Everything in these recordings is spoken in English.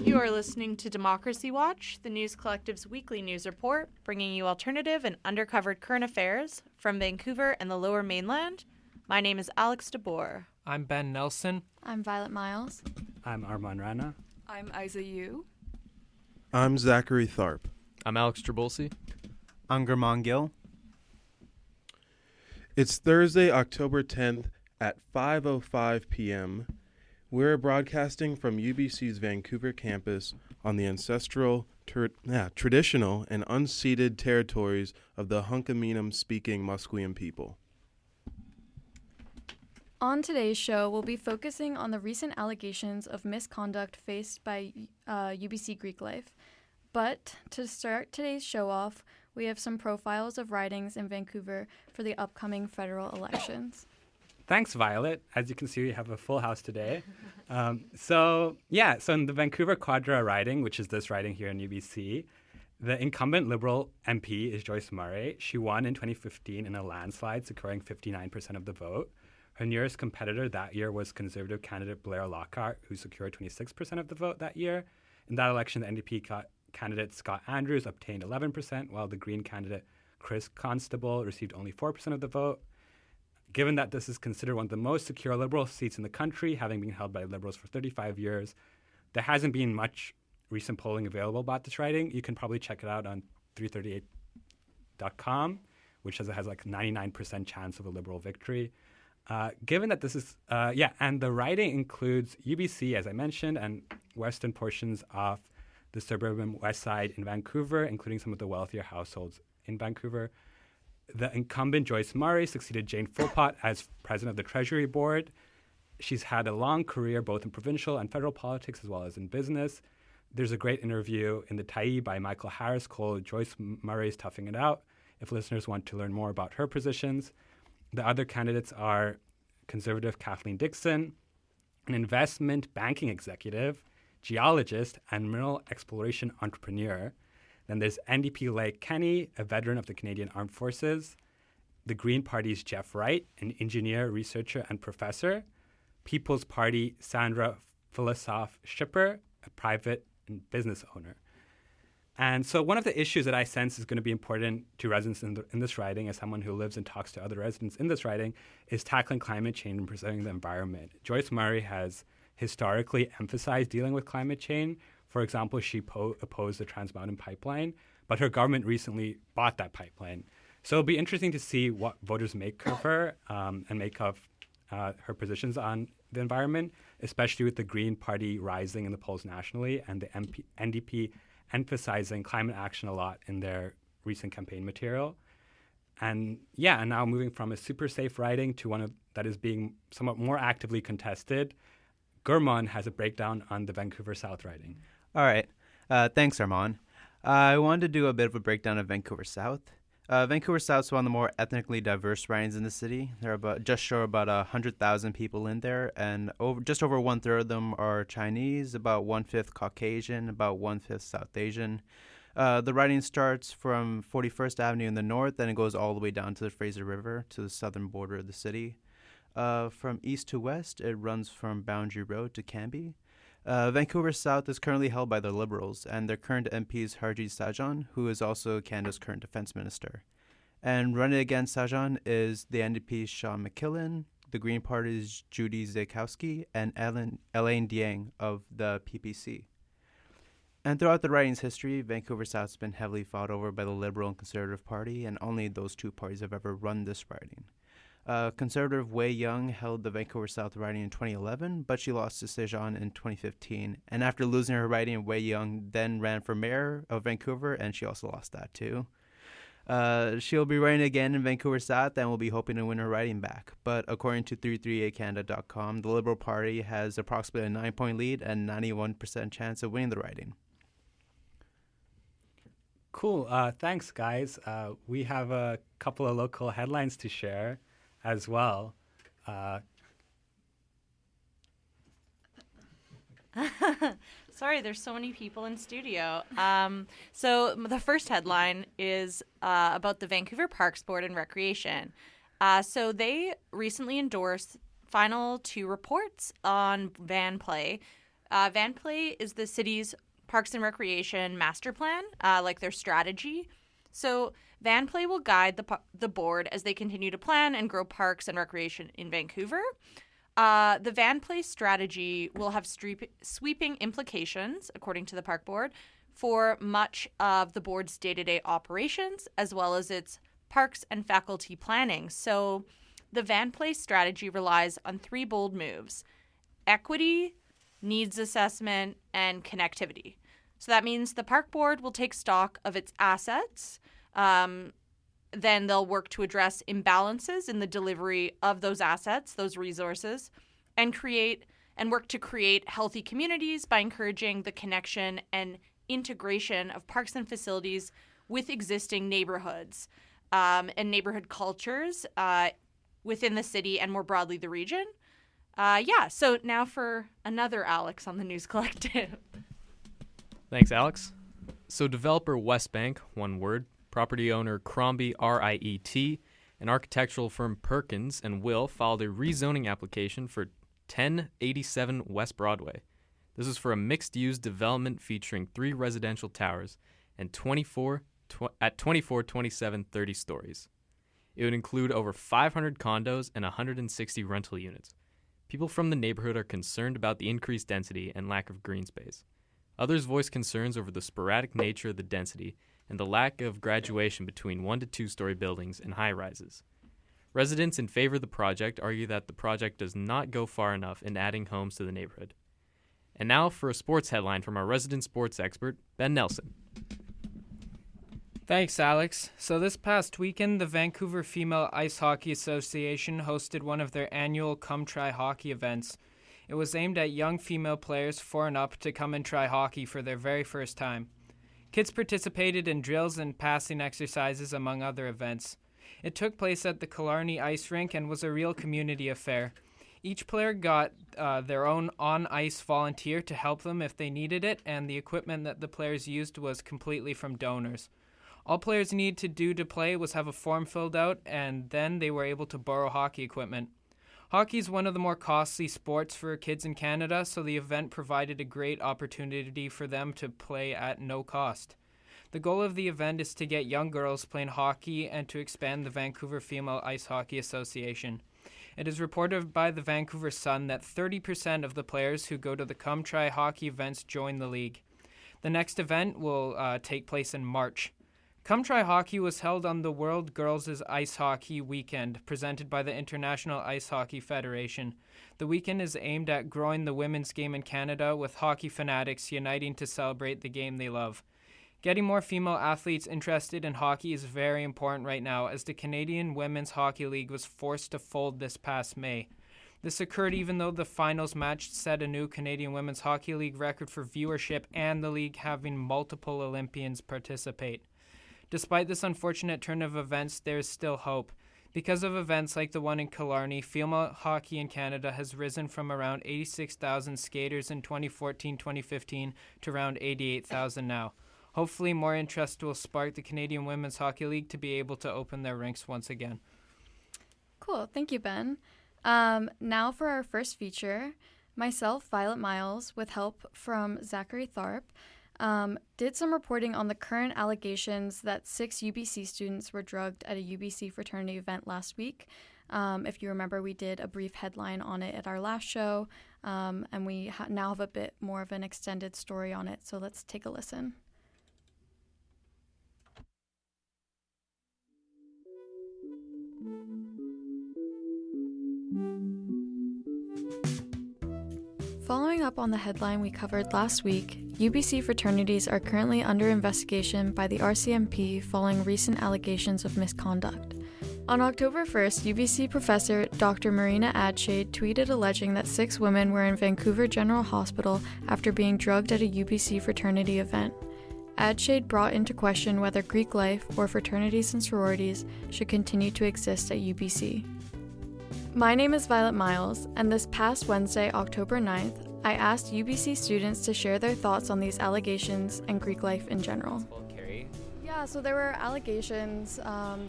You are listening to Democracy Watch, the News Collective's weekly news report, bringing you alternative and undercovered current affairs from Vancouver and the Lower Mainland. My name is Alex DeBoer. I'm Ben Nelson. I'm Violet Miles. I'm Arman Rana. I'm Isa Yu. I'm Zachary Tharp. I'm Alex Trabulsi. I'm Germán Gill. It's Thursday, October 10th at 5:05 p.m. We're broadcasting from UBC's Vancouver campus on the ancestral, traditional, and unceded territories of the Hunkaminam-speaking Musqueam people. On today's show, we'll be focusing on the recent allegations of misconduct faced by UBC Greek life. But to start today's show off, we have some profiles of ridings in Vancouver for the upcoming federal elections. Thanks, Violet. As you can see, we have a full house today. So in the Vancouver Quadra riding, which is this riding here in UBC, the incumbent Liberal MP is Joyce Murray. She won in 2015 in a landslide, securing 59% of the vote. Her nearest competitor that year was Conservative candidate Blair Lockhart, who secured 26% of the vote that year. In that election, the NDP candidate Scott Andrews obtained 11%, while the Green candidate Chris Constable received only 4% of the vote. Given that this is considered one of the most secure Liberal seats in the country, having been held by Liberals for 35 years, there hasn't been much recent polling available about this riding. You can probably check it out on 338.com, which has like a 99% chance of a Liberal victory. Given that this is, and the riding includes UBC, as I mentioned, and western portions of the suburban west side in Vancouver, including some of the wealthier households in Vancouver. The incumbent Joyce Murray succeeded Jane Philpott as president of the Treasury Board. She's had a long career both in provincial and federal politics as well as in business. There's a great interview in the Tyee by Michael Harris called Joyce Murray's Toughing It Out, if listeners want to learn more about her positions. The other candidates are Conservative Kathleen Dixon, an investment banking executive, geologist, and mineral exploration entrepreneur. Then there's NDP Lake Kenny, a veteran of the Canadian Armed Forces. The Green Party's Jeff Wright, an engineer, researcher, and professor. People's Party Sandra Philosoph-Schipper, a private and business owner. And so one of the issues that I sense is going to be important to residents in this riding, as someone who lives and talks to other residents in this riding, is tackling climate change and preserving the environment. Joyce Murray has historically emphasized dealing with climate change. For example, she opposed the Trans Mountain Pipeline, but her government recently bought that pipeline. So it'll be interesting to see what voters make of her and make of her positions on the environment, especially with the Green Party rising in the polls nationally and the NDP emphasizing climate action a lot in their recent campaign material. And now moving from a super safe riding to one that is being somewhat more actively contested, Germán has a breakdown on the Vancouver South riding. All right. Thanks, Arman. I wanted to do a bit of a breakdown of Vancouver South. Vancouver South is one of the more ethnically diverse ridings in the city. There are just 100,000 people in there, and just over one-third of them are Chinese, about one-fifth Caucasian, about one-fifth South Asian. The riding starts from 41st Avenue in the north, and it goes all the way down to the Fraser River, to the southern border of the city. From east to west, it runs from Boundary Road to Cambie. Vancouver South is currently held by the Liberals, and their current MP is Harjit Sajjan, who is also Canada's current defense minister. And running against Sajjan is the NDP's Sean McKillen, the Green Party's Judy Zakowski, and Elaine Dieng of the PPC. And throughout the riding's history, Vancouver South has been heavily fought over by the Liberal and Conservative Party, and only those two parties have ever run this riding. Conservative Wei Young held the Vancouver South riding in 2011, but she lost to Sajjan in 2015. And after losing her riding, Wei Young then ran for mayor of Vancouver, and she also lost that too. She'll be running again in Vancouver South and will be hoping to win her riding back. But according to 338canada.com, the Liberal Party has approximately a 9-point lead and 91% chance of winning the riding. Cool. Thanks, guys. We have a couple of local headlines to share as well. Sorry, there's so many people in studio. So the first headline is about the Vancouver Parks Board and Recreation. So they recently endorsed final 2 reports on van play, Van Play is the city's Parks and Recreation master plan, like their strategy. So Van Play will guide the board as they continue to plan and grow parks and recreation in Vancouver. The Van Play strategy will have sweeping implications, according to the park board, for much of the board's day-to-day operations, as well as its parks and faculty planning. So the Van Play strategy relies on 3 bold moves: equity, needs assessment, and connectivity. So that means the park board will take stock of its assets. Then they'll work to address imbalances in the delivery of those assets, those resources, and work to create healthy communities by encouraging the connection and integration of parks and facilities with existing neighborhoods and neighborhood cultures within the city and more broadly the region. So now for another Alex on the News Collective. Thanks, Alex. So developer West Bank, one word, property owner Crombie RIET, and architectural firm Perkins and Will filed a rezoning application for 1087 West Broadway. This is for a mixed-use development featuring 3 residential towers and 24, 27, 30 stories. It would include over 500 condos and 160 rental units. People from the neighborhood are concerned about the increased density and lack of green space. Others voice concerns over the sporadic nature of the density and the lack of graduation between 1 to 2-story buildings and high-rises. Residents in favor of the project argue that the project does not go far enough in adding homes to the neighborhood. And now for a sports headline from our resident sports expert, Ben Nelson. Thanks, Alex. So this past weekend, the Vancouver Female Ice Hockey Association hosted one of their annual Come Try Hockey events. It was aimed at young female players 4 and up to come and try hockey for their very first time. Kids participated in drills and passing exercises, among other events. It took place at the Killarney Ice Rink and was a real community affair. Each player got their own on-ice volunteer to help them if they needed it, and the equipment that the players used was completely from donors. All players needed to do to play was have a form filled out, and then they were able to borrow hockey equipment. Hockey is one of the more costly sports for kids in Canada, so the event provided a great opportunity for them to play at no cost. The goal of the event is to get young girls playing hockey and to expand the Vancouver Female Ice Hockey Association. It is reported by the Vancouver Sun that 30% of the players who go to the Come Try Hockey events join the league. The next event will take place in March. Come Try Hockey was held on the World Girls' Ice Hockey Weekend, presented by the International Ice Hockey Federation. The weekend is aimed at growing the women's game in Canada, with hockey fanatics uniting to celebrate the game they love. Getting more female athletes interested in hockey is very important right now, as the Canadian Women's Hockey League was forced to fold this past May. This occurred even though the finals match set a new Canadian Women's Hockey League record for viewership and the league having multiple Olympians participate. Despite this unfortunate turn of events, there is still hope. Because of events like the one in Killarney, female hockey in Canada has risen from around 86,000 skaters in 2014-2015 to around 88,000 now. Hopefully, more interest will spark the Canadian Women's Hockey League to be able to open their rinks once again. Cool. Thank you, Ben. Now for our first feature. Myself, Violet Miles, with help from Zachary Tharp, did some reporting on the current allegations that 6 UBC students were drugged at a UBC fraternity event last week. If you remember, we did a brief headline on it at our last show, and we now have a bit more of an extended story on it, so let's take a listen. Following up on the headline we covered last week, UBC fraternities are currently under investigation by the RCMP following recent allegations of misconduct. On October 1st, UBC professor Dr. Marina Adshade tweeted alleging that 6 women were in Vancouver General Hospital after being drugged at a UBC fraternity event. Adshade brought into question whether Greek life, or fraternities and sororities, should continue to exist at UBC. My name is Violet Miles, and this past Wednesday, October 9th, I asked UBC students to share their thoughts on these allegations and Greek life in general. Yeah, so there were allegations.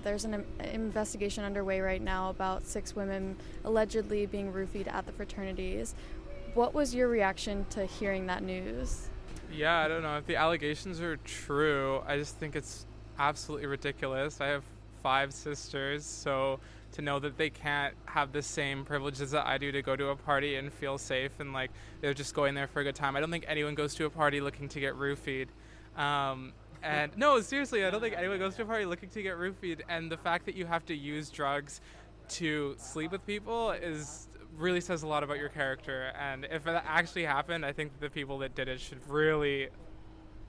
There's an investigation underway right now about 6 women allegedly being roofied at the fraternities. what was your reaction to hearing that news? Yeah, I don't know. If the allegations are true, I just think it's absolutely ridiculous. I have 5 sisters, so to know that they can't have the same privileges that I do to go to a party and feel safe and like they're just going there for a good time. I don't think anyone goes to a party looking to get roofied. And no, seriously, I don't think anyone goes to a party looking to get roofied. And the fact that you have to use drugs to sleep with people really says a lot about your character. And if that actually happened, I think the people that did it should really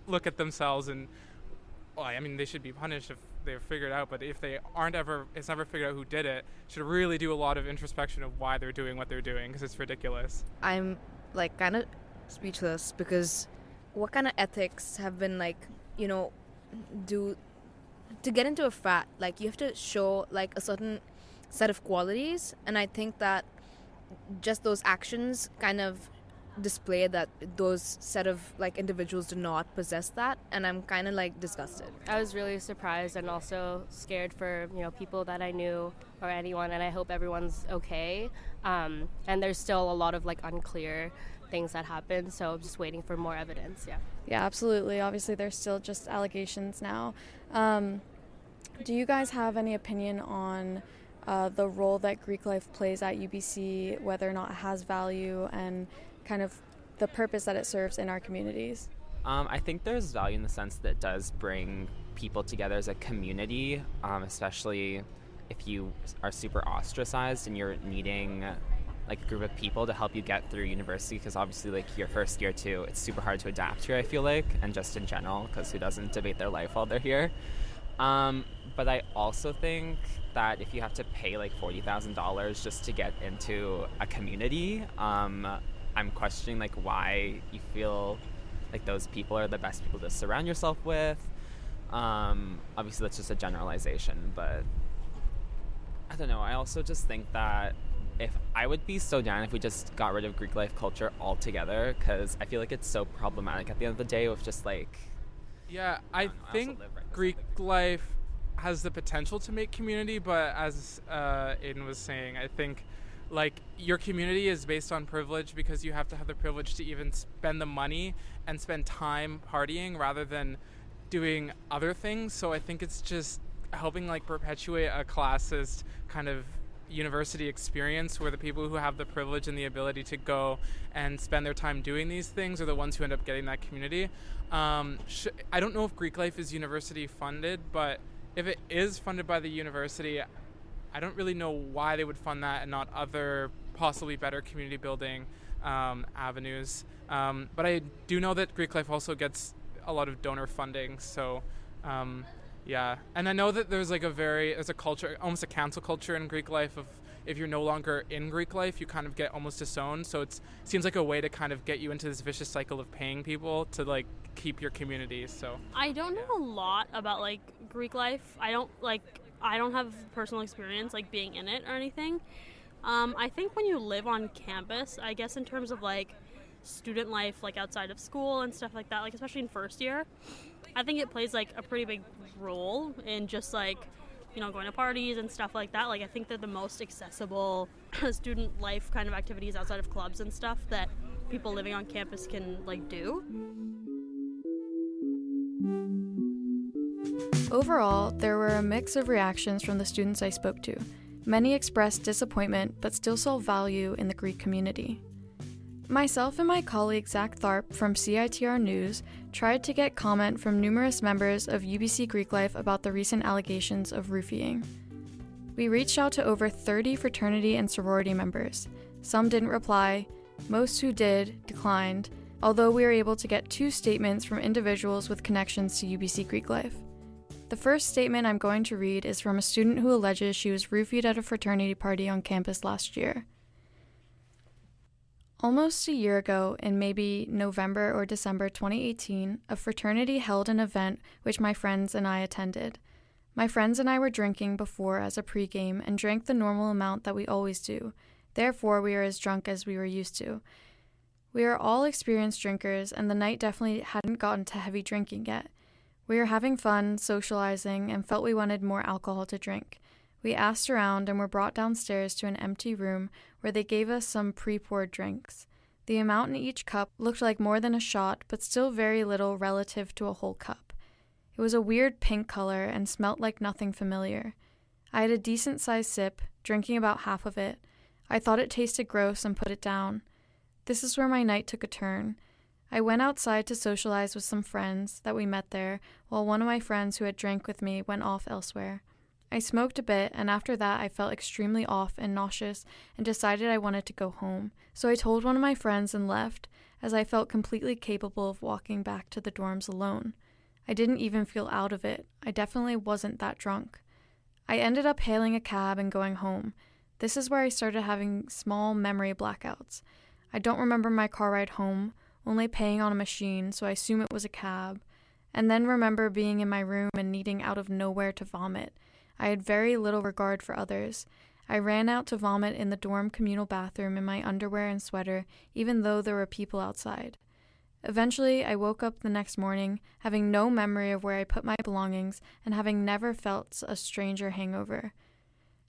look at themselves and, well, I mean, they should be punished if they're figured out. But if they it's never figured out who did it, should really do a lot of introspection of why they're doing what they're doing, because it's ridiculous. I'm like kind of speechless, because what kind of ethics have been like, do to get into a frat? Like, you have to show like a certain set of qualities, and I think that just those actions kind of display that those set of like individuals do not possess that, and I'm kind of like disgusted. I was really surprised and also scared for people that I knew or anyone, and I hope everyone's okay. And there's still a lot of like unclear things that happen, so I'm just waiting for more evidence. Yeah, absolutely. Obviously there's still just allegations now. Do you guys have any opinion on the role that Greek life plays at UBC, whether or not it has value, and kind of the purpose that it serves in our communities? I think there's value in the sense that it does bring people together as a community, especially if you are super ostracized and you're needing like a group of people to help you get through university, because obviously like your first year too, it's super hard to adapt here, I feel like, and just in general, because who doesn't debate their life while they're here? But I also think that if you have to pay like $40,000 just to get into a community, I'm questioning like why you feel like those people are the best people to surround yourself with. Obviously that's just a generalization, but I don't know. I also just think that if I would be so down if we just got rid of Greek life culture altogether, because I feel like it's so problematic at the end of the day with just like... Yeah, I think Greek life has the potential to make community, but as Aiden was saying, I think like your community is based on privilege, because you have to have the privilege to even spend the money and spend time partying rather than doing other things. So I think it's just helping like perpetuate a classist kind of university experience where the people who have the privilege and the ability to go and spend their time doing these things are the ones who end up getting that community. I don't know if Greek life is university funded, but if it is funded by the university, I don't really know why they would fund that and not other possibly better community building avenues. But I do know that Greek life also gets a lot of donor funding, so yeah. And I know that there's a culture, almost a cancel culture in Greek life of if you're no longer in Greek life, you kind of get almost disowned. So it seems like a way to kind of get you into this vicious cycle of paying people to like keep your community. So I don't know a lot about like Greek life. I don't have personal experience like being in it or anything. I think when you live on campus, I guess in terms of like student life, like outside of school and stuff like that, like especially in first year, I think it plays like a pretty big role in just like, going to parties and stuff like that. Like I think they're the most accessible student life kind of activities outside of clubs and stuff that people living on campus can like do. Overall, there were a mix of reactions from the students I spoke to. Many expressed disappointment but still saw value in the Greek community. Myself and my colleague Zach Tharp from CITR News tried to get comment from numerous members of UBC Greek Life about the recent allegations of roofying. We reached out to over 30 fraternity and sorority members. Some didn't reply, most who did declined, although we were able to get 2 statements from individuals with connections to UBC Greek Life. The first statement I'm going to read is from a student who alleges she was roofied at a fraternity party on campus last year. Almost a year ago, in maybe November or December 2018, a fraternity held an event which my friends and I attended. My friends and I were drinking before as a pregame and drank the normal amount that we always do. Therefore, we were as drunk as we were used to. We are all experienced drinkers, and the night definitely hadn't gotten to heavy drinking yet. We were having fun, socializing, and felt we wanted more alcohol to drink. We asked around and were brought downstairs to an empty room where they gave us some pre-poured drinks. The amount in each cup looked like more than a shot, but still very little relative to a whole cup. It was a weird pink color and smelt like nothing familiar. I had a decent-sized sip, drinking about half of it. I thought it tasted gross and put it down. This is where my night took a turn. I went outside to socialize with some friends that we met there, while one of my friends who had drank with me went off elsewhere. I smoked a bit, and after that I felt extremely off and nauseous and decided I wanted to go home. So I told one of my friends and left, as I felt completely capable of walking back to the dorms alone. I didn't even feel out of it. I definitely wasn't that drunk. I ended up hailing a cab and going home. This is where I started having small memory blackouts. I don't remember my car ride home, only paying on a machine, so I assume it was a cab, and then remember being in my room and needing out of nowhere to vomit. I had very little regard for others. I ran out to vomit in the dorm communal bathroom in my underwear and sweater, even though there were people outside. Eventually, I woke up the next morning, having no memory of where I put my belongings and having never felt a stranger hangover.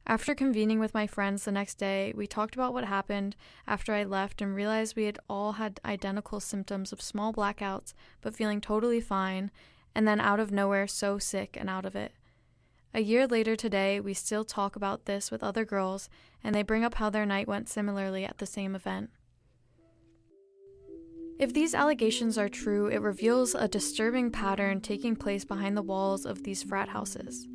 After convening with my friends the next day, we talked about what happened after I left and realized we had all had identical symptoms of small blackouts, but feeling totally fine, and then out of nowhere so sick and out of it. A year later today, we still talk about this with other girls, and they bring up how their night went similarly at the same event. If these allegations are true, it reveals a disturbing pattern taking place behind the walls of these frat houses.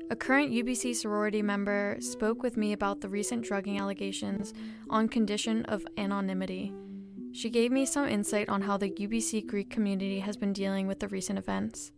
A current UBC sorority member spoke with me about the recent drugging allegations on condition of anonymity. She gave me some insight on how the UBC Greek community has been dealing with the recent events.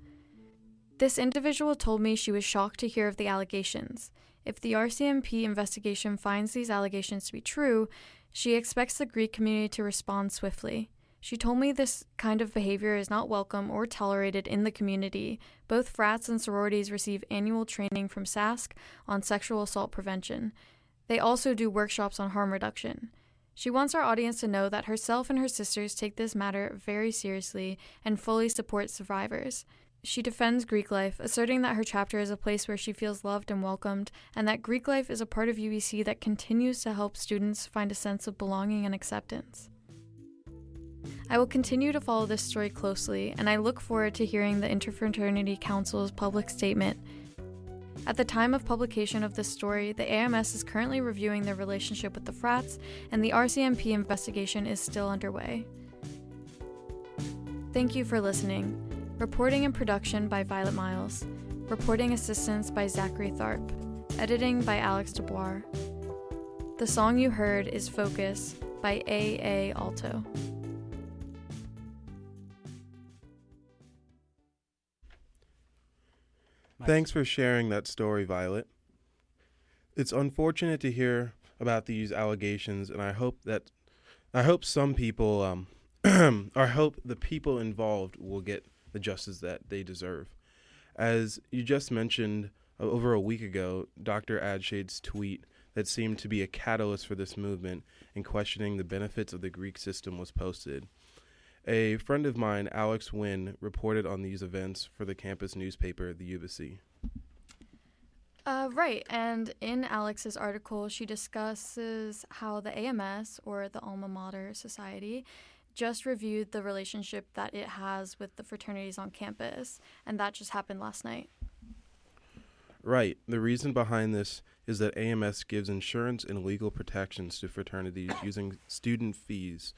This individual told me she was shocked to hear of the allegations. If the RCMP investigation finds these allegations to be true, she expects the Greek community to respond swiftly. She told me this kind of behavior is not welcome or tolerated in the community. Both frats and sororities receive annual training from SASC on sexual assault prevention. They also do workshops on harm reduction. She wants our audience to know that herself and her sisters take this matter very seriously and fully support survivors. She defends Greek life, asserting that her chapter is a place where she feels loved and welcomed, and that Greek life is a part of UBC that continues to help students find a sense of belonging and acceptance. I will continue to follow this story closely, and I look forward to hearing the Interfraternity Council's public statement. At the time of publication of this story, the AMS is currently reviewing their relationship with the frats, and the RCMP investigation is still underway. Thank you for listening. Reporting and production by Violet Miles. Reporting assistance by Zachary Tharp. Editing by Alex DeBoer. The song you heard is Focus by A.A. Alto. Thanks for sharing that story, Violet. It's unfortunate to hear about these allegations, and I hope some people, I hope the people involved will get the justice that they deserve. As you just mentioned, over a week ago, Dr. Adshade's tweet that seemed to be a catalyst for this movement and questioning the benefits of the Greek system was posted. A friend of mine, Alex Wynn, reported on these events for the campus newspaper, the UBC. Right, and in Alex's article, she discusses how the AMS, or the Alma Mater Society, just reviewed the relationship that it has with the fraternities on campus, and that just happened last night. Right. The reason behind this is that AMS gives insurance and legal protections to fraternities using student fees.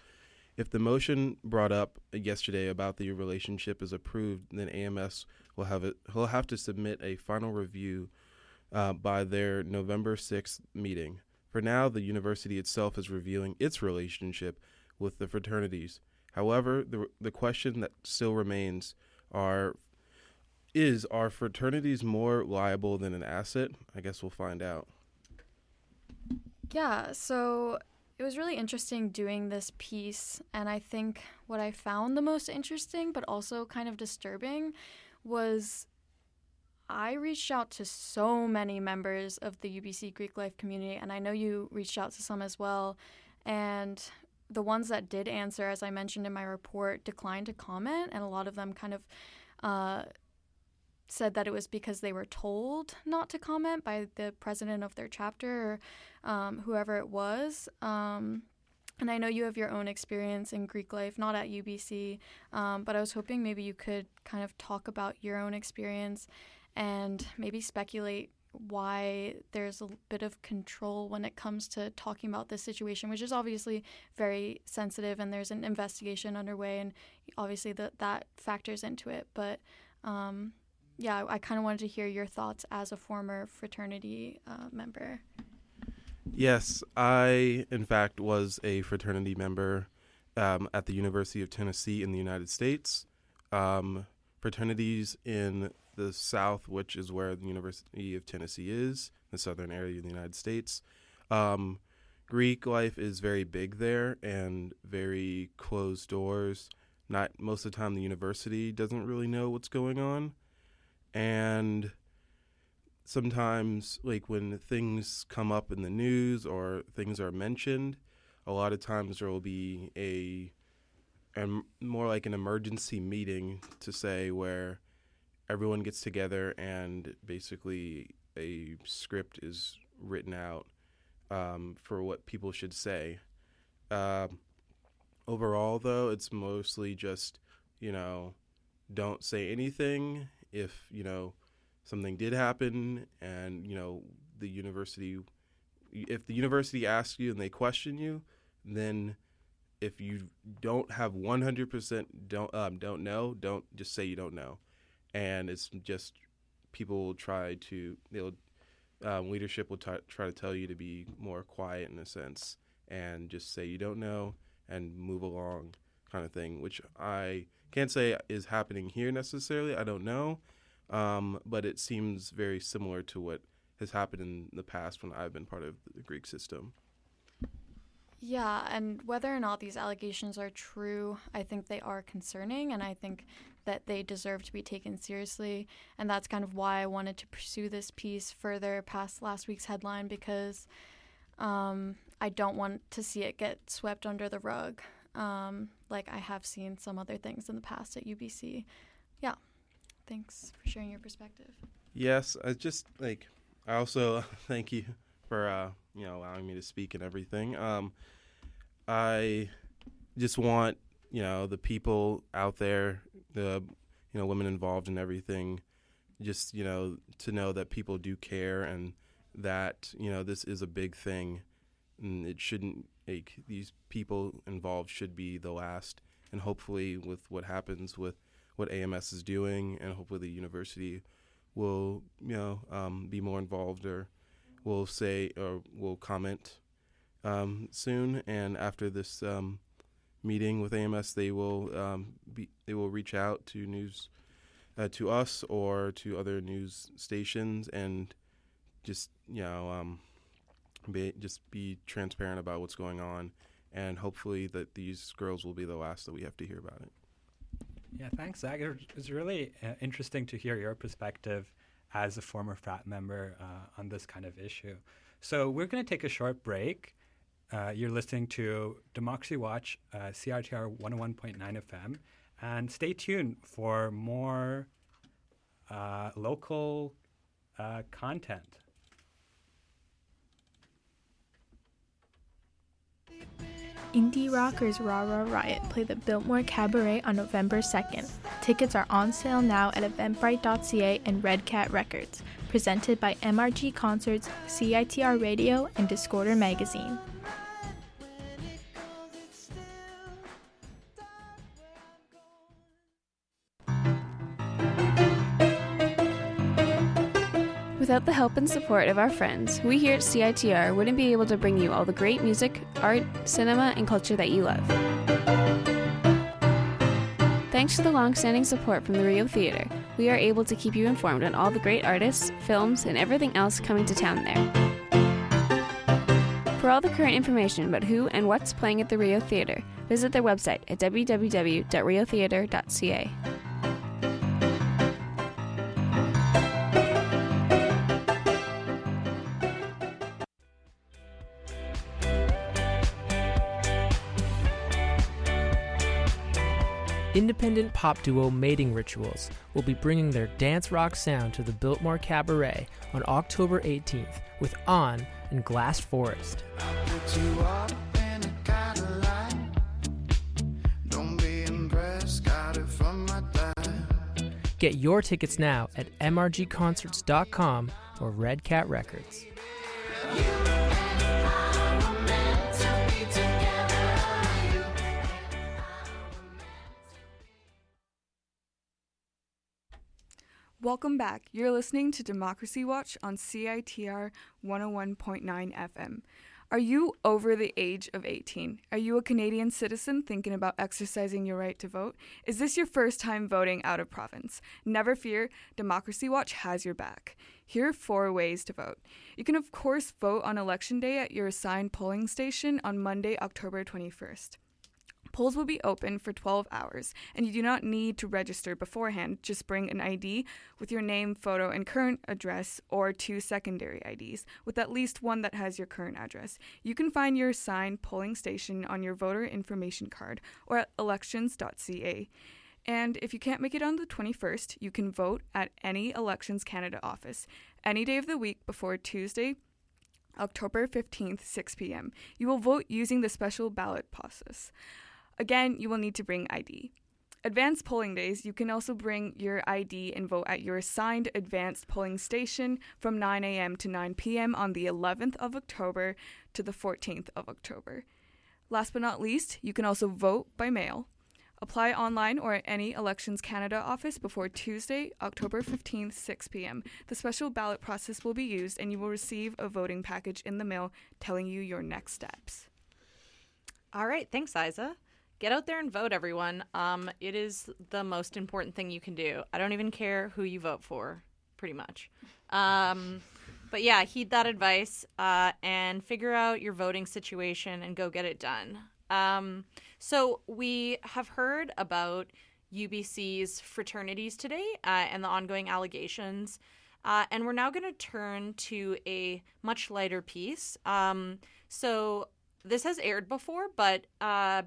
If the motion brought up yesterday about the relationship is approved, then AMS will have to submit a final review by their November 6th meeting. For now, the university itself is reviewing its relationship with the fraternities. However, the question that still remains are fraternities more liable than an asset? I guess we'll find out. Yeah, so it was really interesting doing this piece, and I think what I found the most interesting but also kind of disturbing was I reached out to so many members of the UBC Greek life community, and I know you reached out to some as well, and the ones that did answer, as I mentioned in my report, declined to comment, and a lot of them kind of said that it was because they were told not to comment by the president of their chapter or whoever it was. And I know you have your own experience in Greek life, not at UBC, but I was hoping maybe you could kind of talk about your own experience and maybe speculate why there's a bit of control when it comes to talking about this situation, which is obviously very sensitive, and there's an investigation underway, and obviously that factors into it. But I kind of wanted to hear your thoughts as a former fraternity member. Yes, I, in fact, was a fraternity member at the University of Tennessee in the United States. Fraternities in the South, which is where the University of Tennessee is, the southern area of the United States. Greek life is very big there and very closed doors. Not most of the time the university doesn't really know what's going on. And sometimes, like when things come up in the news or things are mentioned, a lot of times there will be a more like an emergency meeting to say where everyone gets together and basically a script is written out for what people should say. Overall, though, it's mostly just, don't say anything if, something did happen and, if the university asks you and they question you, then if you don't have 100% don't know, don't just say you don't know. And it's just people will leadership will try to tell you to be more quiet in a sense and just say you don't know and move along kind of thing, which I can't say is happening here necessarily. I don't know. But it seems very similar to what has happened in the past when I've been part of the Greek system. Yeah, and whether or not these allegations are true, I think they are concerning, and I think that they deserve to be taken seriously. And that's kind of why I wanted to pursue this piece further past last week's headline, because I don't want to see it get swept under the rug, like I have seen some other things in the past at UBC. Yeah, thanks for sharing your perspective. Yes, I also thank you for allowing me to speak and everything. I just want the people out there, the women involved in everything, just to know that people do care and that this is a big thing, and it shouldn't these people involved should be the last. And hopefully, with what happens with what AMS is doing, and hopefully the university will be more involved or will say or will comment soon. And after this meeting with AMS, they will reach out to news to us or to other news stations and just be transparent about what's going on, and hopefully that these girls will be the last that we have to hear about it. Yeah, thanks, Zach. It's really interesting to hear your perspective as a former frat member on this kind of issue. So we're going to take a short break. You're listening to Democracy Watch, CRTR 101.9 FM, and stay tuned for more local content. Indie rockers Rah Rah Riot play the Biltmore Cabaret on November 2nd. Tickets are on sale now at eventbrite.ca and Red Cat Records. Presented by MRG Concerts, CITR Radio, and Discorder Magazine. Without the help and support of our friends, we here at CITR wouldn't be able to bring you all the great music, art, cinema, and culture that you love. Thanks to the long-standing support from the Rio Theater, we are able to keep you informed on all the great artists, films, and everything else coming to town there. For all the current information about who and what's playing at the Rio Theater, visit their website at www.riotheater.ca. Independent pop duo Mating Rituals will be bringing their dance rock sound to the Biltmore Cabaret on October 18th with On and Glass Forest. I'll put you up in a Cadillac. Get your tickets now at mrgconcerts.com or Red Cat Records. Welcome back. You're listening to Democracy Watch on CITR 101.9 FM. Are you over the age of 18? Are you a Canadian citizen thinking about exercising your right to vote? Is this your first time voting out of province? Never fear, Democracy Watch has your back. Here are 4 ways to vote. You can, of course, vote on Election Day at your assigned polling station on Monday, October 21st. Polls will be open for 12 hours, and you do not need to register beforehand. Just bring an ID with your name, photo, and current address, or 2 secondary IDs with at least one that has your current address. You can find your assigned polling station on your voter information card or at elections.ca. And if you can't make it on the 21st, you can vote at any Elections Canada office any day of the week before Tuesday, October 15th, 6 p.m. You will vote using the special ballot process. Again, you will need to bring ID. Advanced polling days, you can also bring your ID and vote at your assigned advanced polling station from 9 a.m. to 9 p.m. on the 11th of October to the 14th of October. Last but not least, you can also vote by mail. Apply online or at any Elections Canada office before Tuesday, October 15th, 6 p.m. The special ballot process will be used and you will receive a voting package in the mail telling you your next steps. All right, thanks, Isa. Get out there and vote, everyone. It is the most important thing you can do. I don't even care who you vote for, pretty much. But yeah, heed that advice and figure out your voting situation and go get it done. So we have heard about UBC's fraternities today and the ongoing allegations. And we're now going to turn to a much lighter piece. So this has aired before, but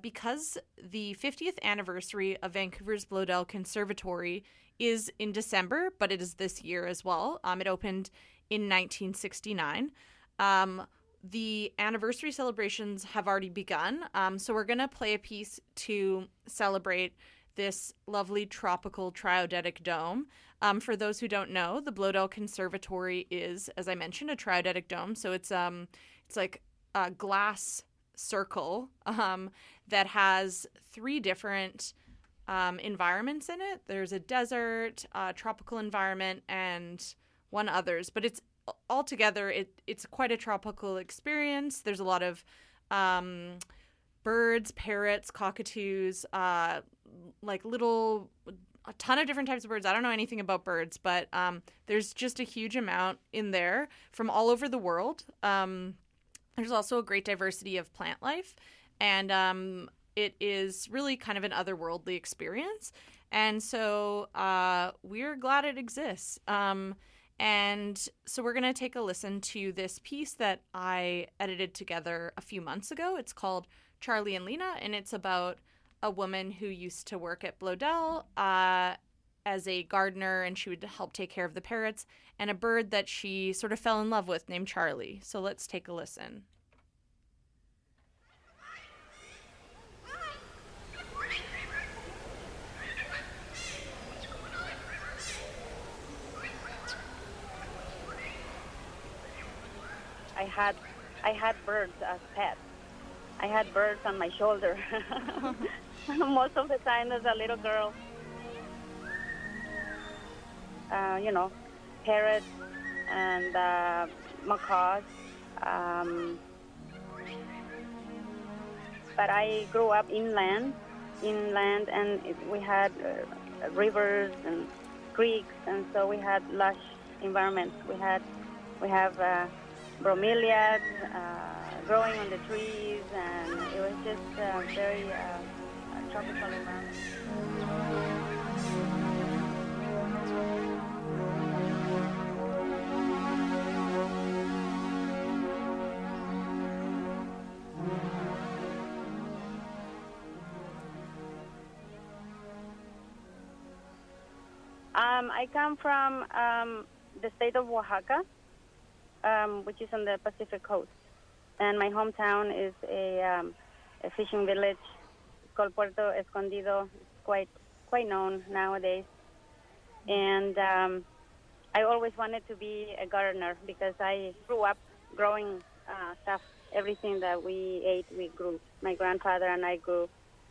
because the 50th anniversary of Vancouver's Bloedel Conservatory is in December, but it is this year as well. It opened in 1969. The anniversary celebrations have already begun, so we're going to play a piece to celebrate this lovely tropical triodetic dome. For those who don't know, the Bloedel Conservatory is, as I mentioned, a triodetic dome. So it's like a glass circle that has 3 different environments in it. There's a desert, a tropical environment, and one others. But it's altogether, it's quite a tropical experience. There's a lot of birds, parrots, cockatoos, like a ton of different types of birds. I don't know anything about birds, but there's just a huge amount in there from all over the world. There's also a great diversity of plant life, and it is really kind of an otherworldly experience. And so we're glad it exists. And so we're going to take a listen to this piece that I edited together a few months ago. It's called Charlie and Lina, and it's about a woman who used to work at Bloedel as a gardener, and she would help take care of the parrots, and a bird that she sort of fell in love with named Charlie. So let's take a listen. I had birds as pets. I had birds on my shoulder. Most of the time as a little girl. Parrots and macaws. But I grew up inland, and we had rivers and creeks, and so we had lush environments. We have bromeliads growing on the trees, and it was just a very tropical environment. I come from the state of Oaxaca, which is on the Pacific coast, and my hometown is a fishing village called Puerto Escondido. It's quite known nowadays. And I always wanted to be a gardener because I grew up growing stuff. Everything that we ate, we grew. My grandfather and I grew.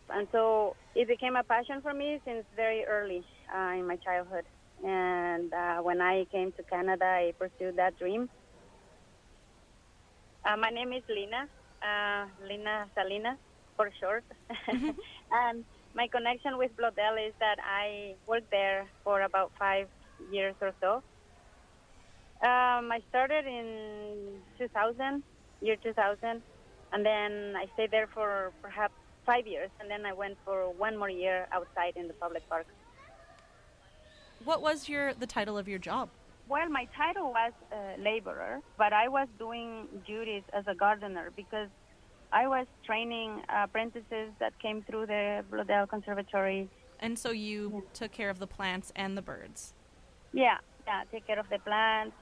And so it became a passion for me since very early in my childhood. And when I came to Canada, I pursued that dream. My name is Lina, Lina Salina for short. And my connection with Bloedel is that I worked there for about 5 years or so. I started in 2000, year 2000, and then I stayed there for perhaps 5 years, and then I went for 1 more year outside in the public park. What was the title of your job? Well, my title was laborer, but I was doing duties as a gardener because I was training apprentices that came through the Bloedel Conservatory. And so you took care of the plants and the birds? Yeah, take care of the plants,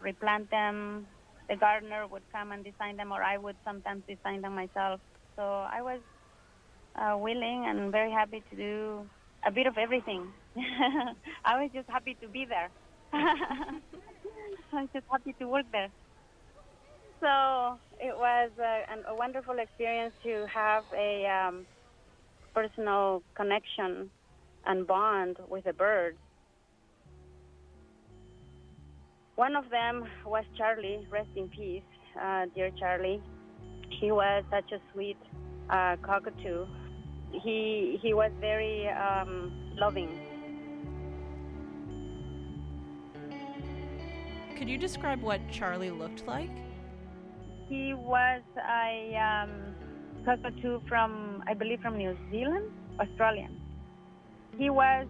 replant them. The gardener would come and design them, or I would sometimes design them myself. So I was willing and very happy to do a bit of everything. I was just happy to be there. I was just happy to work there. So it was a wonderful experience to have a personal connection and bond with the birds. One of them was Charlie, rest in peace, dear Charlie. He was such a sweet cockatoo. He was very loving. Could you describe what Charlie looked like? He was a cockatoo from, I believe, from New Zealand, Australian. He was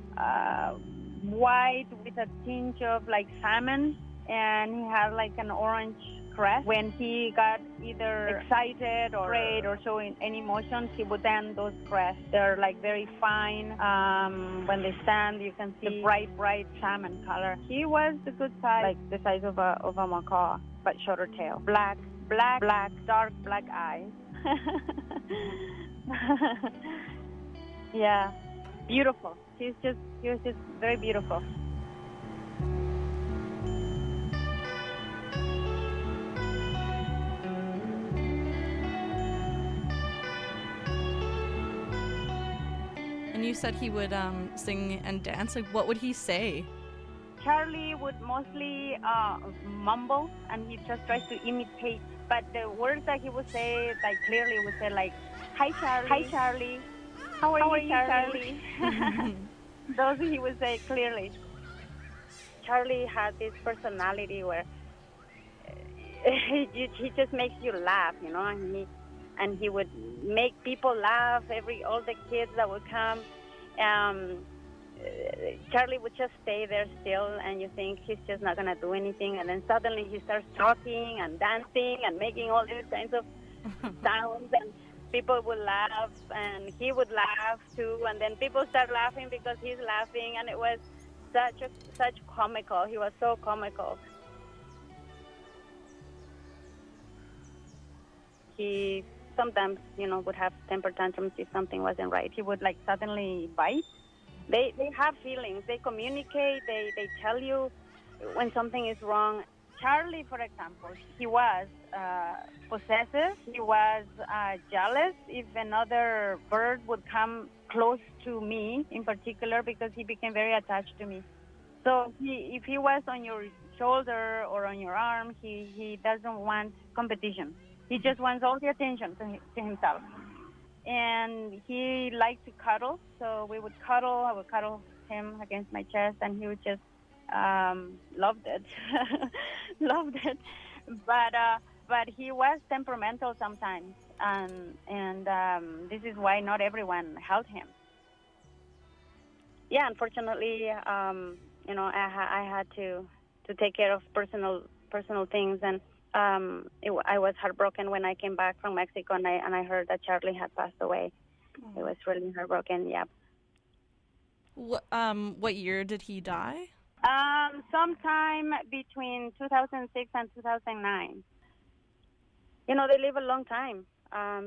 white with a tinge of like salmon, and he had like an orange crest. When he got either excited or afraid or showing any emotions, he would bend those crests. They're like very fine. When they stand, you can see the bright salmon color. He was the good size, like the size of a macaw, but shorter tail. Black, dark black eyes. Yeah, beautiful. He was just very beautiful. And you said he would sing and dance. Like, what would he say? Charlie would mostly mumble, and he just tries to imitate. But the words that he would say, like clearly, would say like, "Hi Charlie, hi Charlie, how are you, Charlie?" Those he would say clearly. Charlie had this personality where he just makes you laugh, you know, and he would make people laugh. All the kids that would come. Charlie would just stay there still, and you think he's just not going to do anything, and then suddenly he starts talking and dancing and making all these kinds of sounds, and people would laugh, and he would laugh too, and then people start laughing because he's laughing, and it was such comical. He was so comical. He sometimes, would have temper tantrums if something wasn't right. He would like suddenly bite. They have feelings. They communicate. They tell you when something is wrong. Charlie, for example, he was possessive. He was jealous if another bird would come close to me in particular, because he became very attached to me. So if he was on your shoulder or on your arm, he doesn't want competition. He just wants all the attention to himself. And he liked to cuddle, so we would cuddle. I would cuddle him against my chest, and he would just loved it. Loved it. But he was temperamental sometimes, and this is why not everyone held him. Yeah, unfortunately, I had to take care of personal things, and I was heartbroken when I came back from Mexico and I heard that Charlie had passed away. It was really heartbroken. Yeah. What year did he die? Sometime between 2006 and 2009. They live a long time.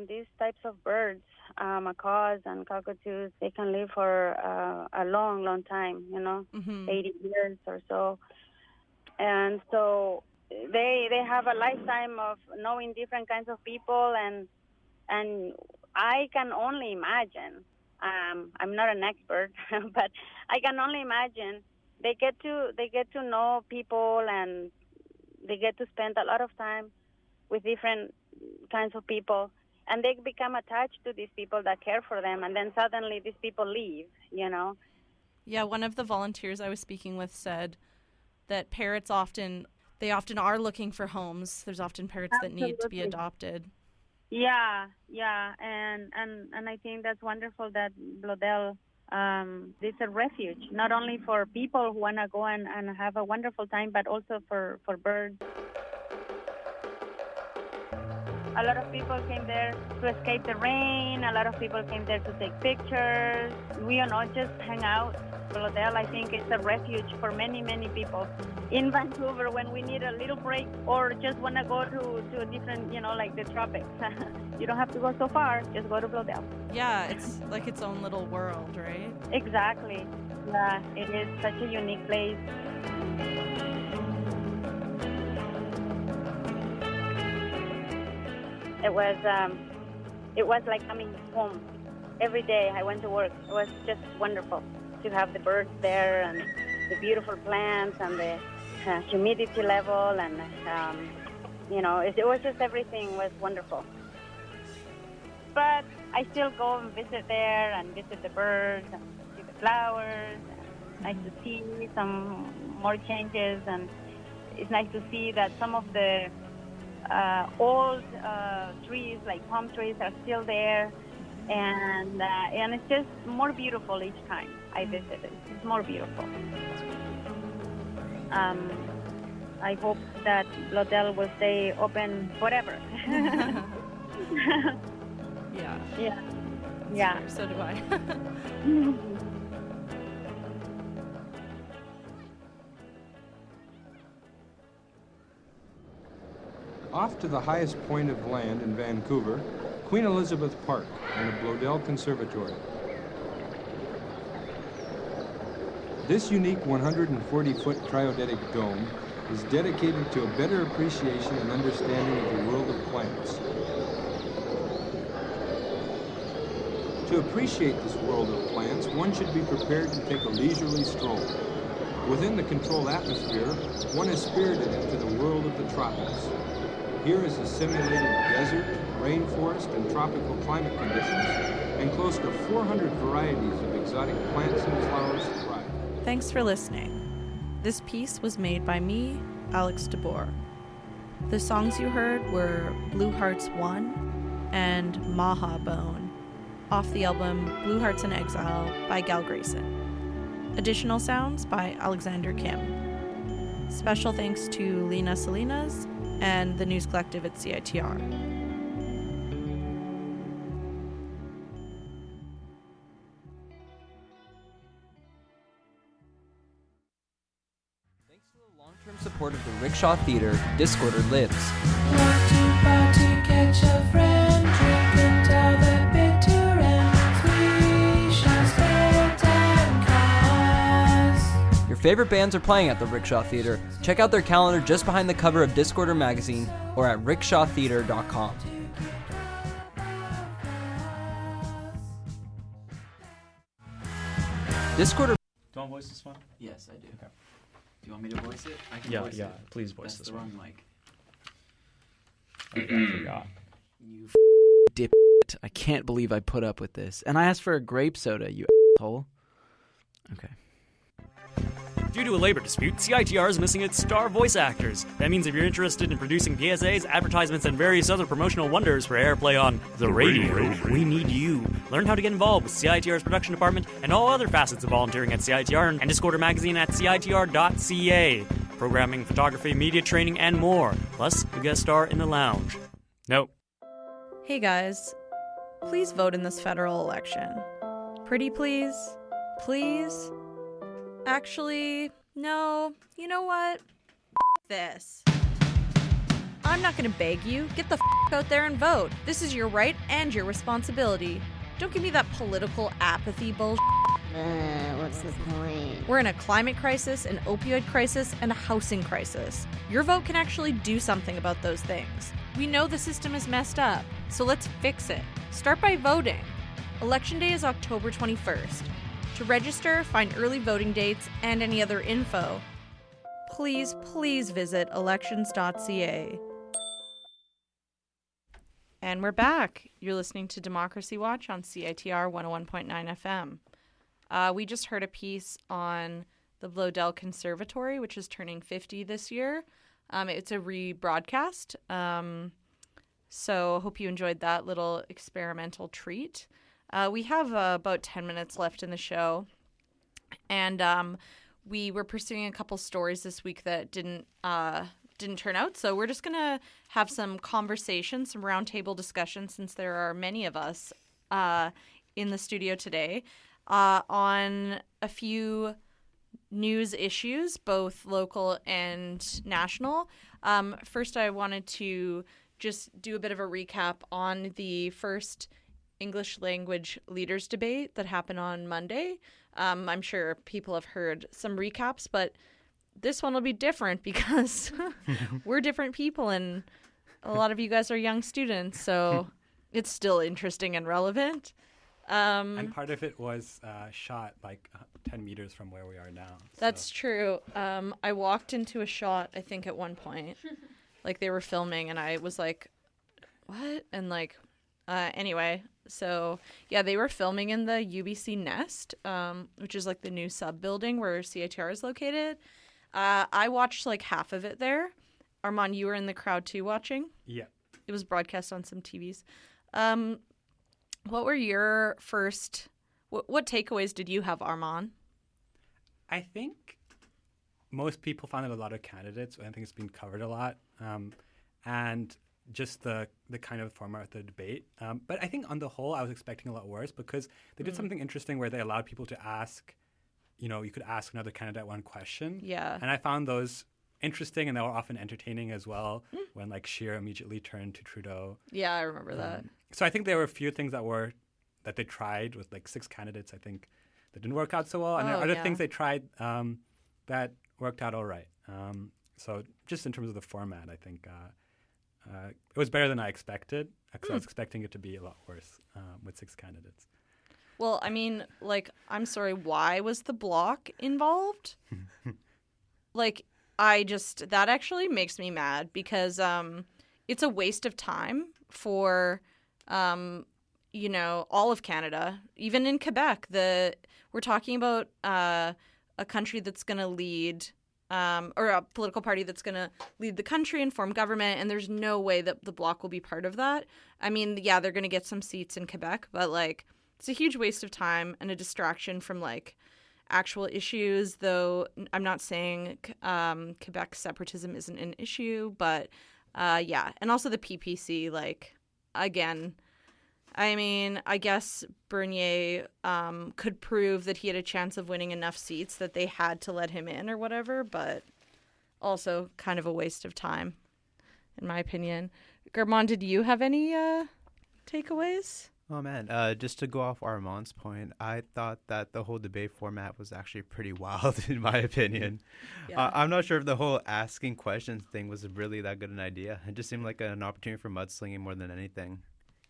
These types of birds, macaws and cockatoos, they can live for a long, long time, 80 years or so. And so they have a lifetime of knowing different kinds of people, and I can only imagine. I'm not an expert, but I can only imagine they get to know people, and they get to spend a lot of time with different kinds of people, and they become attached to these people that care for them, and then suddenly these people leave. Yeah, one of the volunteers I was speaking with said that parrots often are looking for homes. There's often parrots that need to be adopted. Yeah, and I think that's wonderful that Bloedel is a refuge, not only for people who want to go and have a wonderful time, but also for birds. A lot of people came there to escape the rain. A lot of people came there to take pictures. We just hang out. Bloedel, I think, is a refuge for many, many people in Vancouver when we need a little break or just want to go to a different, like the tropics. You don't have to go so far. Just go to Bloedel. Yeah, it's like its own little world, right? Exactly. Yeah, it is such a unique place. It was like coming home. Every day I went to work. It was just wonderful to have the birds there and the beautiful plants and the humidity level, and it was just, everything was wonderful. But I still go and visit there and visit the birds and see the flowers. Nice to see some more changes, and it's nice to see that some of the old trees, like palm trees, are still there, and it's just more beautiful each time I visit it. It's more beautiful. I hope that Bloedel will stay open forever. Yeah. So do I. Off to the highest point of land in Vancouver, Queen Elizabeth Park and the Bloedel Conservatory. This unique 140-foot cryodetic dome is dedicated to a better appreciation and understanding of the world of plants. To appreciate this world of plants, one should be prepared to take a leisurely stroll. Within the controlled atmosphere, one is spirited into the world of the tropics. Here is a simulated desert, rainforest, and tropical climate conditions, and close to 400 varieties of exotic plants and flowers thrive. Thanks for listening. This piece was made by me, Alex DeBoer. The songs you heard were Blue Hearts 1 and Maha Bone, off the album Blue Hearts in Exile by Gal Grayson. Additional sounds by Alexander Kim. Special thanks to Lina Salinas and the News Collective at CITR. Thanks to the long-term support of the Rickshaw Theater, Discorder lives. Catch a friend, drink until the bitter end. We shall split and cause. Your favorite bands are playing at the Rickshaw Theater. Check out their calendar just behind the cover of Discorder magazine or at rickshawtheater.com. Discorder. Do you want to voice this one? Yes, I do. Okay. Do you want me to voice it? I can Yeah, voice yeah, it. please voice That's this the one. wrong mic. I forgot. You dip. I can't believe I put up with this. And I asked for a grape soda, you asshole. Okay. Due to a labor dispute, CITR is missing its star voice actors. That means if you're interested in producing PSAs, advertisements, and various other promotional wonders for airplay on the radio, we need you. Learn how to get involved with CITR's production department and all other facets of volunteering at CITR and Discorder magazine at CITR.ca. Programming, photography, media training, and more. Plus, a guest star in the lounge. Nope. Hey guys, please vote in this federal election. Pretty please? Please? Actually, no. You know what? This. I'm not gonna beg you. Get the out there and vote. This is your right and your responsibility. Don't give me that political apathy bullshit. What's the point? We're in a climate crisis, an opioid crisis, and a housing crisis. Your vote can actually do something about those things. We know the system is messed up, so let's fix it. Start by voting. Election day is October 21st. To register, find early voting dates, and any other info, please visit elections.ca. And we're back. You're listening to Democracy Watch on CITR 101.9 FM. We just heard a piece on the Bloedel Conservatory, which is turning 50 this year. It's a rebroadcast. So hope you enjoyed that little experimental treat. We have about 10 minutes left in the show. And we were pursuing a couple stories this week that didn't turn out. So we're just going to have some conversations, some roundtable discussion, since there are many of us in the studio today, on a few news issues, both local and national. First, I wanted to just do a bit of a recap on the first English language leaders debate that happened on Monday. I'm sure people have heard some recaps, but this one will be different because we're different people and a lot of you guys are young students, so it's still interesting and relevant. And part of it was shot like 10 meters from where we are now. That's true. I walked into a shot, I think, at one point. Like, they were filming, and I was like, what? And, like, anyway, so, yeah, they were filming in the UBC Nest, which is, like, the new sub-building where CITR is located. I watched, like, half of it there. Armand, you were in the crowd, too, watching? Yeah. It was broadcast on some TVs. What were your first... What takeaways did you have, Armand? I think most people found it a lot of candidates. I think it's been covered a lot. And just the kind of format of the debate. But I think on the whole, I was expecting a lot worse because they did something interesting where they allowed people to ask, you could ask another candidate one question. Yeah. And I found those interesting, and they were often entertaining as well when, like, Scheer immediately turned to Trudeau. Yeah, I remember that. So I think there were a few things that they tried with, like, 6 candidates, I think, that didn't work out so well. And there are other things they tried that worked out all right. So just in terms of the format, I think it was better than I expected, because I was expecting it to be a lot worse with 6 candidates. Well, I mean, like, I'm sorry, why was the block involved? Like, that actually makes me mad because it's a waste of time for, all of Canada, even in Quebec. We're talking about a country that's going to lead, or a political party that's going to lead the country and form government, and there's no way that the Bloc will be part of that. I mean, yeah, they're going to get some seats in Quebec, but, like, it's a huge waste of time and a distraction from, like, actual issues, though I'm not saying Quebec separatism isn't an issue, but, yeah. And also the PPC, like, again, I mean, I guess Bernier could prove that he had a chance of winning enough seats that they had to let him in or whatever, but also kind of a waste of time, in my opinion. Armand, did you have any takeaways? Oh, man. Just to go off Armand's point, I thought that the whole debate format was actually pretty wild, in my opinion. Yeah. I'm not sure if the whole asking questions thing was really that good an idea. It just seemed like an opportunity for mudslinging more than anything.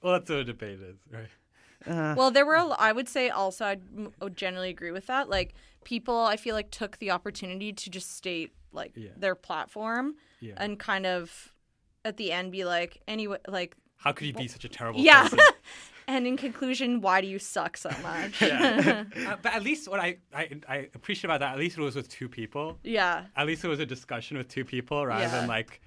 Well, that's what a debate is, right? Well, there were, I would say also, I would generally agree with that. Like, people, I feel like, took the opportunity to just state, like, their platform and kind of, at the end, be like, anyway, like... How could you be such a terrible yeah. person? And in conclusion, why do you suck so much? But at least what I appreciate about that, at least it was with 2 people. Yeah. At least it was a discussion with 2 people rather than, like,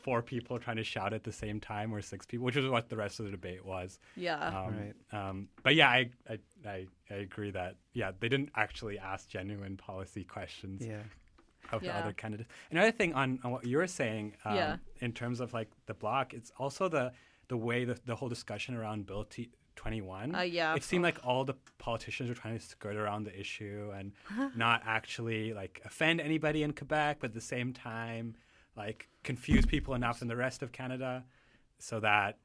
4 people trying to shout at the same time, or 6 people, which is what the rest of the debate was. Yeah. Right. But yeah, I agree that, yeah, they didn't actually ask genuine policy questions of the other candidates. Another thing on what you were saying, in terms of, like, the Bloc, it's also the way the whole discussion around Bill 21. It seemed like all the politicians were trying to skirt around the issue and not actually, like, offend anybody in Quebec, but at the same time, like, confuse people enough in the rest of Canada so that,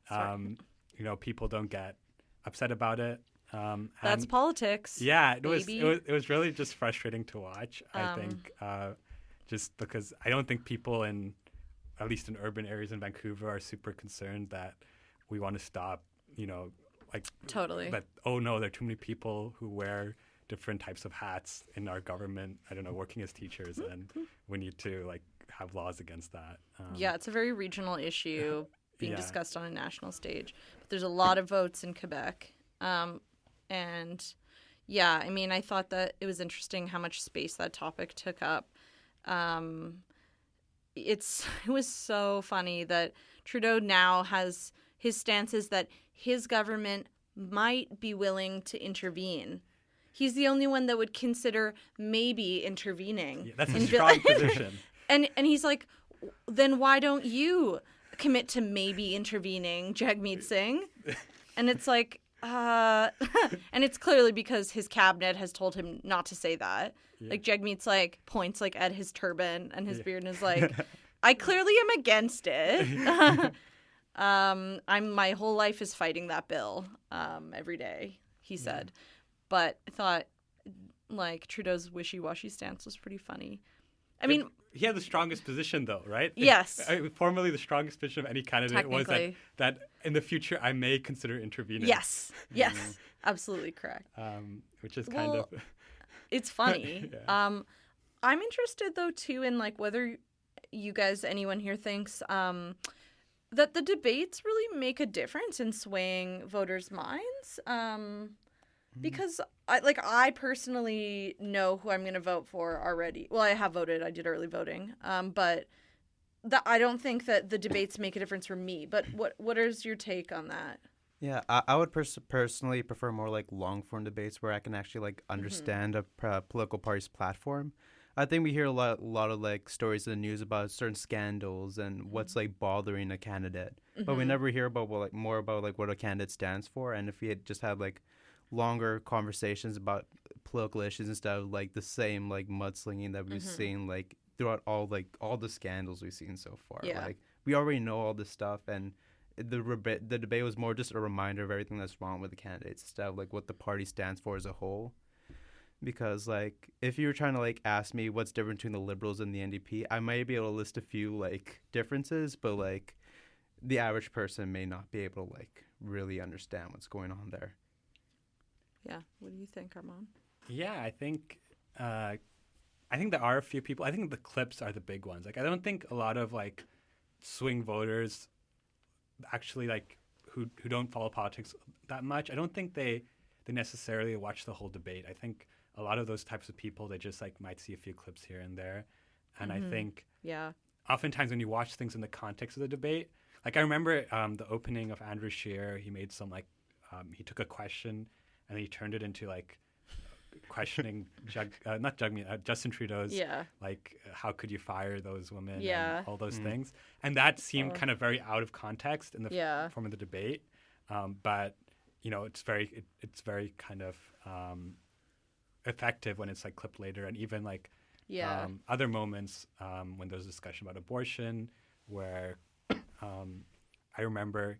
people don't get upset about it. That's and politics. Yeah, it baby. it was really just frustrating to watch. I think just because I don't think people at least in urban areas in Vancouver, are super concerned that we want to stop. Totally. That oh no, there are too many people who wear different types of hats in our government. I don't know, working as teachers, and we need to have laws against that. Yeah, it's a very regional issue being Yeah. discussed on a national stage. But there's a lot of votes in Quebec. And yeah, I mean, I thought that it was interesting how much space that topic took up. It was so funny that Trudeau now has his stance is that his government might be willing to intervene. He's the only one that would consider maybe intervening. Yeah, that's a strong position. And he's like, then why don't you commit to maybe intervening, Jagmeet Singh? And it's like, and it's clearly because his cabinet has told him not to say that. Yeah. Like Jagmeet's points at his turban and his beard and is like, I clearly am against it. My whole life is fighting that bill every day, he said. But I thought Trudeau's wishy-washy stance was pretty funny. I mean, he had the strongest position, though, right? Yes. Formerly, the strongest position of any candidate was that in the future I may consider intervening. Yes. Yes. Absolutely correct. Which is kind of. It's funny. Yeah. I'm interested though too in whether you guys, anyone here, thinks that the debates really make a difference in swaying voters' minds. Because I personally know who I'm going to vote for already. Well, I have voted. I did early voting. But I don't think that the debates make a difference for me. But what is your take on that? Yeah, I would personally prefer more long form debates where I can actually understand a political party's platform. I think we hear a lot of stories in the news about certain scandals and what's bothering a candidate, but we never hear about more about what a candidate stands for. And if we had just had longer conversations about political issues instead of the same mudslinging that we've seen throughout all the scandals we've seen so far. Yeah. We already know all this stuff, and the debate was more just a reminder of everything that's wrong with the candidates instead of what the party stands for as a whole. Because if you were trying to ask me what's different between the Liberals and the NDP, I might be able to list a few differences, but the average person may not be able to really understand what's going on there. Yeah. What do you think, Armand? Yeah, I think there are a few people. I think the clips are the big ones. I don't think a lot of swing voters actually who don't follow politics that much. I don't think they necessarily watch the whole debate. I think a lot of those types of people, they just might see a few clips here and there. And I think oftentimes when you watch things in the context of the debate, I remember the opening of Andrew Scheer, he made some he took a question and he turned it into questioning Justin Trudeau's how could you fire those women and all those things. And that seemed kind of very out of context in the form of the debate. But it's very kind of effective when it's clipped later, and even other moments when there's a discussion about abortion, where I remember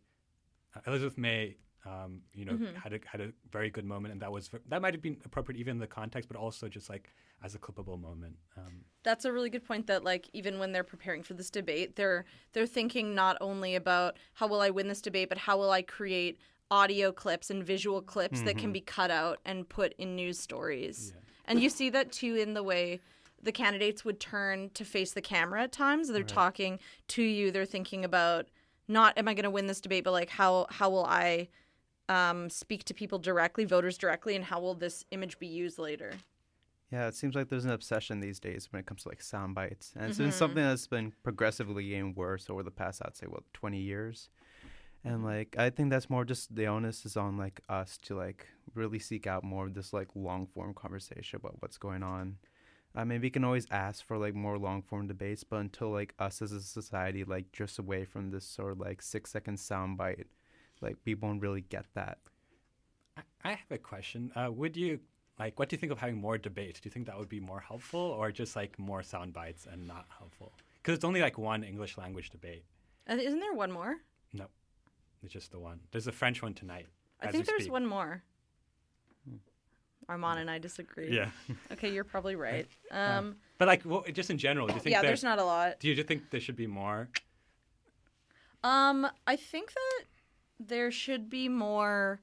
Elizabeth May, had a very good moment, and that might have been appropriate even in the context, but also just as a clippable moment. That's a really good point. That even when they're preparing for this debate, they're thinking not only about how will I win this debate, but how will I create audio clips and visual clips that can be cut out and put in news stories. Yeah. And you see that too in the way the candidates would turn to face the camera at times. They're talking to you. They're thinking about not am I going to win this debate, but how will I speak to people directly, voters directly, and how will this image be used later? Yeah, it seems like there's an obsession these days when it comes to sound bites. And it's been something that's been progressively getting worse over the past, I'd say, 20 years. And I think that's more just the onus is on us to really seek out more of this long form conversation about what's going on. I mean, we can always ask for more long form debates, but until us as a society drifts away from this sort of 6-second soundbite, people won't really get that. I have a question. Would you what do you think of having more debates? Do you think that would be more helpful, or just more sound bites and not helpful? Because it's only one English language debate. Isn't there one more? No. It's just the one. There's a French one tonight. I as think we there's speak. one more. Armand and I disagree. Yeah. Okay, you're probably right. But like, just in general, do you think? There's not a lot. Do you think there should be more? I think that there should be more.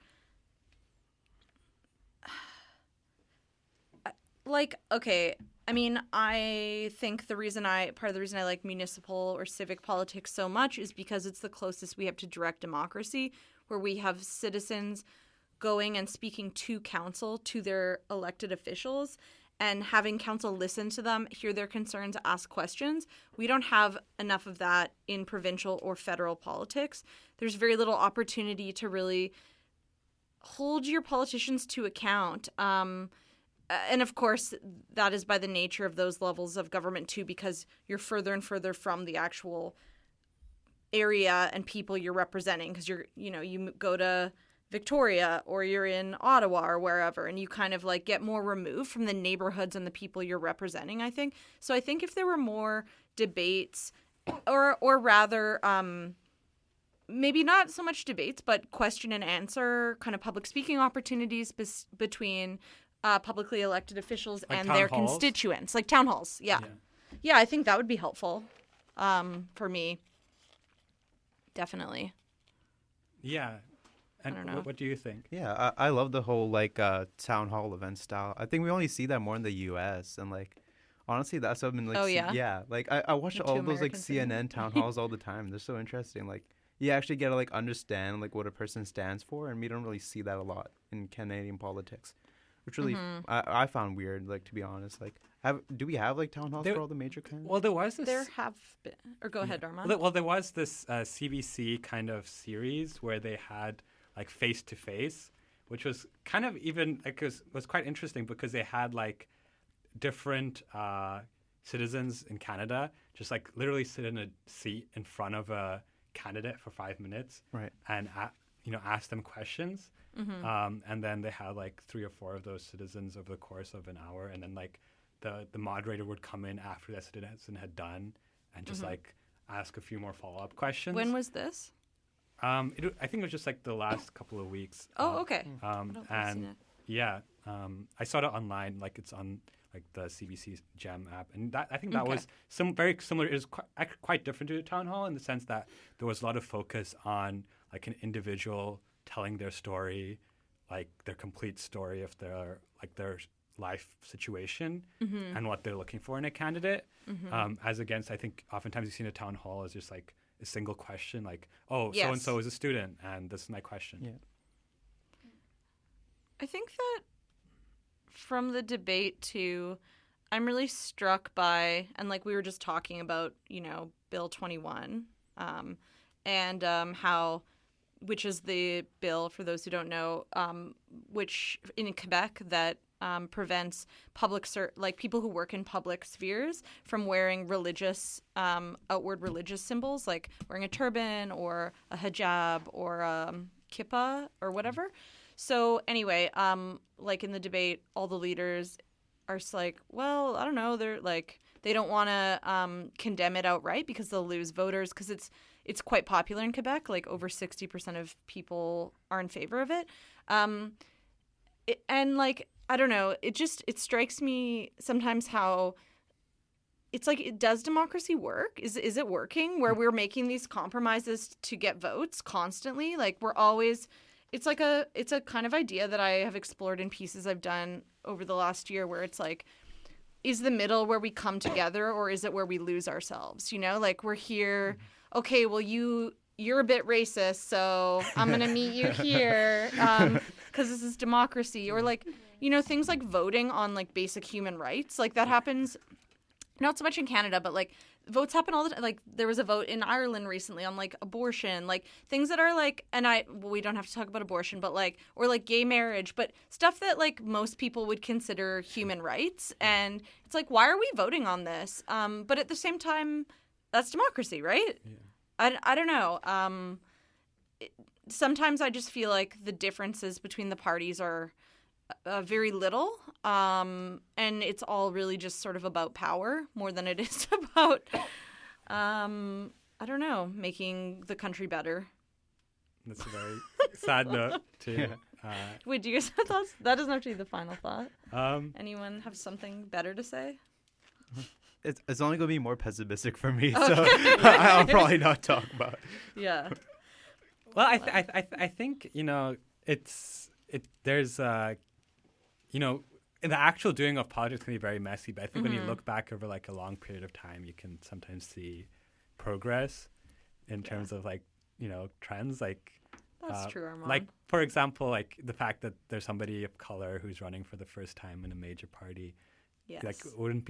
Like, okay, I mean, I think part of the reason I like municipal or civic politics so much is because it's the closest we have to direct democracy, where we have citizens going and speaking to council, to their elected officials, and having council listen to them, hear their concerns, ask questions. We don't have enough of that in provincial or federal politics. There's very little opportunity to really hold your politicians to account. And of course, that is by the nature of those levels of government too, because you're further and further from the actual area and people you're representing, because you go to Victoria or you're in Ottawa or wherever, and you kind of like get more removed from the neighborhoods and the people you're representing, I think. So I think if there were more debates or rather maybe not so much debates, but question and answer kind of public speaking opportunities between publicly elected officials Like and town their halls? constituents, like town halls. Yeah, I think that would be helpful for me. Definitely. Yeah. And I don't know. what do you think? Yeah, I love the whole like town hall event style. I think we only see that more in the U.S. and like honestly, that's what I've been like. Oh, yeah? Yeah, like I watch The all two those like Americans thing. CNN town halls all the time. They're so interesting. Like you actually get to like understand like what a person stands for, and we don't really see that a lot in Canadian politics, which really I found weird. Like to be honest, like do we have like town halls for all the major candidates? Well, there was this. There have been. Or go ahead, Armand. Well, there was this CBC kind of series where they had like face to face, which was kind of even like was quite interesting because they had like different citizens in Canada just like literally sit in a seat in front of a candidate for 5 minutes, right? And ask them questions, and then they had like 3 or 4 of those citizens over the course of an hour, and then like the moderator would come in after that citizen had done and just like ask a few more follow-up questions. When was this? I think it was just like the last couple of weeks. Oh, okay. I don't think I've seen And it. yeah, I saw it online. Like it's on like the CBC Gem app, and I think that Okay. was very similar. It was quite different to a town hall in the sense that there was a lot of focus on like an individual telling their story, like their complete story of their life situation and what they're looking for in a candidate. As against, I think oftentimes you see in a town hall is just like a single question, like, oh, Yes. so and so is a student, and this is my question. Yeah. I think that from the debate too, I'm really struck by, and like we were just talking about, Bill 21, and how, which is the bill, for those who don't know, which in Quebec that prevents people who work in public spheres from wearing outward religious symbols, like wearing a turban or a hijab or kippah or whatever. So anyway, like in the debate, all the leaders are just like, well, I don't know. They're like, they don't want to condemn it outright because they'll lose voters, because it's quite popular in Quebec. Like over 60% of people are in favor of it. And like, I don't know, it strikes me sometimes how it's like, does democracy work? Is it working where we're making these compromises to get votes constantly? Like we're always, it's a kind of idea that I have explored in pieces I've done over the last year, where it's like, is the middle where we come together, or is it where we lose ourselves? Like we're here, okay, well you're a bit racist, so I'm going to meet you here because this is democracy. Or like, things like voting on like basic human rights, like that happens not so much in Canada, but like votes happen all the time. Like there was a vote in Ireland recently on like abortion, like things that are like, we don't have to talk about abortion, but like, or like gay marriage, but stuff that like most people would consider human rights. And it's like, why are we voting on this? But at the same time, that's democracy, right? Yeah. I don't know. Sometimes I just feel like the differences between the parties are very little, and it's all really just sort of about power more than it is about, I don't know, making the country better. That's a very sad note too. Yeah. Wait, do you guys have thoughts? That doesn't have to be the final thought. Anyone have something better to say? It's only gonna be more pessimistic for me, Okay. so I'll probably not talk about it. Yeah. Well, I think there's the actual doing of politics can be very messy, but I think when you look back over like a long period of time, you can sometimes see progress in terms of like trends. Like That's true, Armand. Like for example, like the fact that there's somebody of color who's running for the first time in a major party. Yes. Like you wouldn't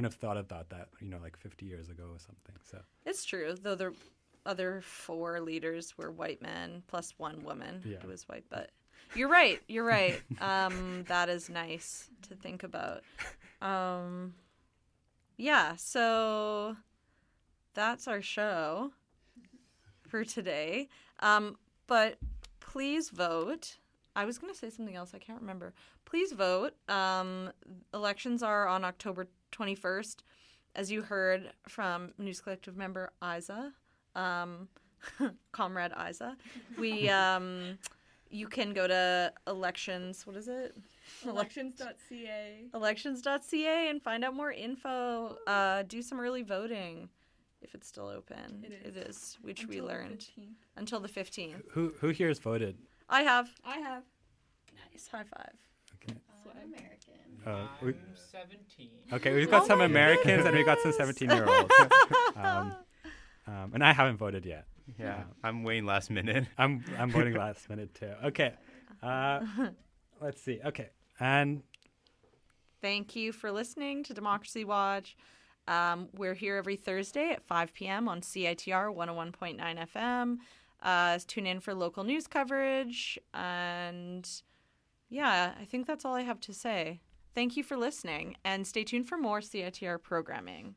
have thought about that like 50 years ago or something. So It's true, though the other 4 leaders were white men plus 1 woman who was white. But you're right. That is nice to think about. Yeah, so that's our show for today. But please vote. I was going to say something else. I can't remember. Please vote. Elections are on October 21st. As you heard from News Collective member Isa, Comrade Isa, you can go to elections. What is it? Elections.ca. Elections.ca and find out more info. Do some early voting if it's still open. It is, which Until we the learned. 15th. Until the 15th. who here has voted? I have. Nice. High five. Okay. American. We- 17. Okay, we've got some Americans and we've got some 17-year-olds. And I haven't voted yet. Yeah, I'm waiting last minute. I'm voting last minute too. Okay. Let's see. Okay. And Thank you for listening to Democracy Watch. We're here every Thursday at 5 p.m. on CITR 101.9 FM. Tune in for local news coverage. And yeah, I think that's all I have to say. Thank you for listening, and stay tuned for more CITR programming.